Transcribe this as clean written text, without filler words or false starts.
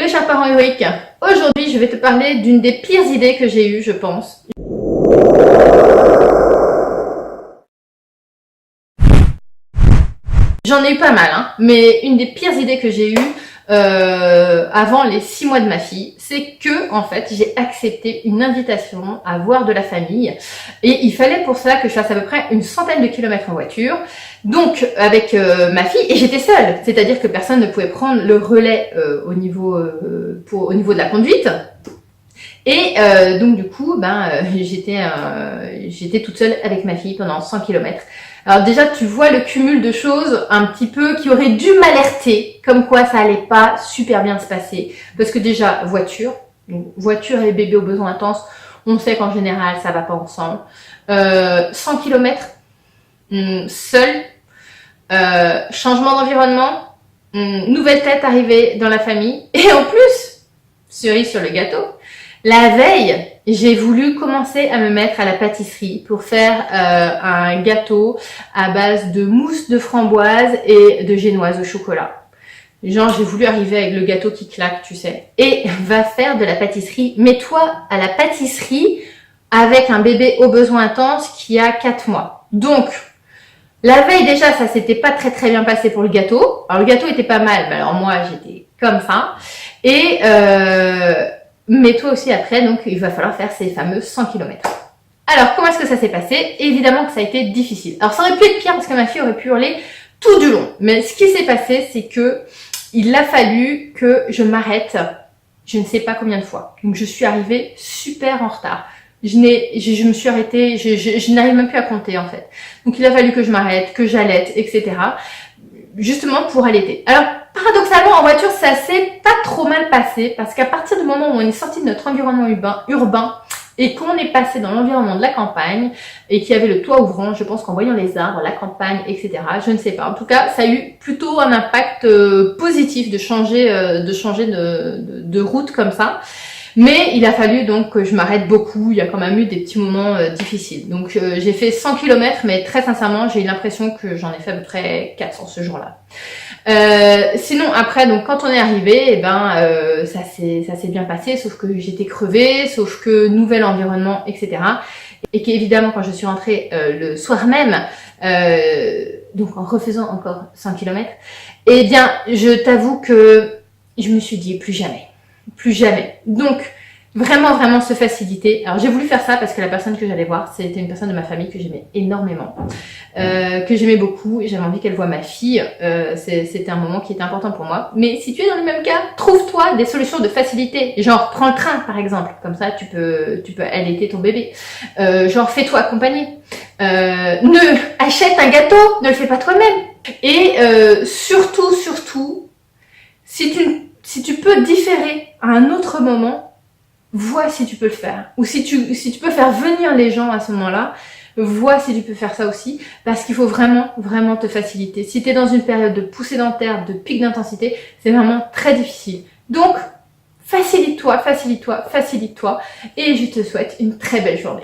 les chers parents héroïques. Aujourd'hui, je vais te parler d'une des pires idées que j'ai eues, je pense. J'en ai eu pas mal, hein, mais une des pires idées que j'ai eues avant les 6 mois de ma fille, c'est que en fait j'ai accepté une invitation à voir de la famille et il fallait pour cela que je fasse à peu près une centaine de kilomètres en voiture, donc avec ma fille, et j'étais seule, c'est-à-dire que personne ne pouvait prendre le relais au niveau de la conduite. Et donc du coup, j'étais toute seule avec ma fille pendant 100 km. Alors déjà, tu vois le cumul de choses un petit peu qui auraient dû m'alerter, comme quoi ça allait pas super bien se passer. Parce que déjà, voiture et bébé aux besoins intenses, on sait qu'en général, ça va pas ensemble. 100 km, seul, changement d'environnement, nouvelle tête arrivée dans la famille. Et en plus, cerise sur le gâteau, la veille, j'ai voulu commencer à me mettre à la pâtisserie pour faire un gâteau à base de mousse de framboise et de génoise au chocolat. Genre, j'ai voulu arriver avec le gâteau qui claque, tu sais. Et va faire de la pâtisserie. Mets-toi à la pâtisserie avec un bébé aux besoins intenses qui a 4 mois. Donc, la veille déjà, ça s'était pas très bien passé pour le gâteau. Alors, le gâteau était pas mal, mais alors moi, j'étais comme ça. Et mais toi aussi après, donc il va falloir faire ces fameux 100 km. Alors, comment est-ce que ça s'est passé? Évidemment que ça a été difficile. Alors, ça aurait pu être pire parce que ma fille aurait pu hurler tout du long. Mais ce qui s'est passé, c'est que il a fallu que je m'arrête, je ne sais pas combien de fois. Donc, je suis arrivée super en retard. Je me suis arrêtée, je n'arrive même plus à compter en fait. Donc, il a fallu que je m'arrête, que j'allaite, etc. Justement pour allaiter. Alors, paradoxalement, en voiture, ça s'est pas trop mal passé parce qu'à partir du moment où on est sorti de notre environnement urbain et qu'on est passé dans l'environnement de la campagne et qu'il y avait le toit ouvrant, je pense qu'en voyant les arbres, la campagne, etc., je ne sais pas. En tout cas, ça a eu plutôt un impact positif de changer de route comme ça. Mais il a fallu donc que je m'arrête beaucoup, il y a quand même eu des petits moments difficiles. Donc j'ai fait 100 km, mais très sincèrement, j'ai eu l'impression que j'en ai fait à peu près 400 ce jour-là. Sinon après, donc quand on est arrivé, ça s'est bien passé, sauf que j'étais crevée, sauf que nouvel environnement, etc. Et qu'évidemment quand je suis rentrée le soir même, donc en refaisant encore 100 km, eh bien je t'avoue que je me suis dit plus jamais. Donc, vraiment se faciliter. Alors, j'ai voulu faire ça parce que la personne que j'allais voir, c'était une personne de ma famille que j'aimais énormément, que j'aimais beaucoup et j'avais envie qu'elle voie ma fille. C'était un moment qui était important pour moi. Mais si tu es dans le même cas, trouve-toi des solutions de facilité. Genre, prends le train, par exemple. Comme ça, tu peux allaiter ton bébé. Genre, fais-toi accompagner. Achète un gâteau, ne le fais pas toi-même. Et surtout, si tu peux différer à un autre moment, vois si tu peux le faire. Ou si tu peux faire venir les gens à ce moment-là, vois si tu peux faire ça aussi. Parce qu'il faut vraiment te faciliter. Si tu es dans une période de poussée dentaire, de pic d'intensité, c'est vraiment très difficile. Donc, facilite-toi. Et je te souhaite une très belle journée.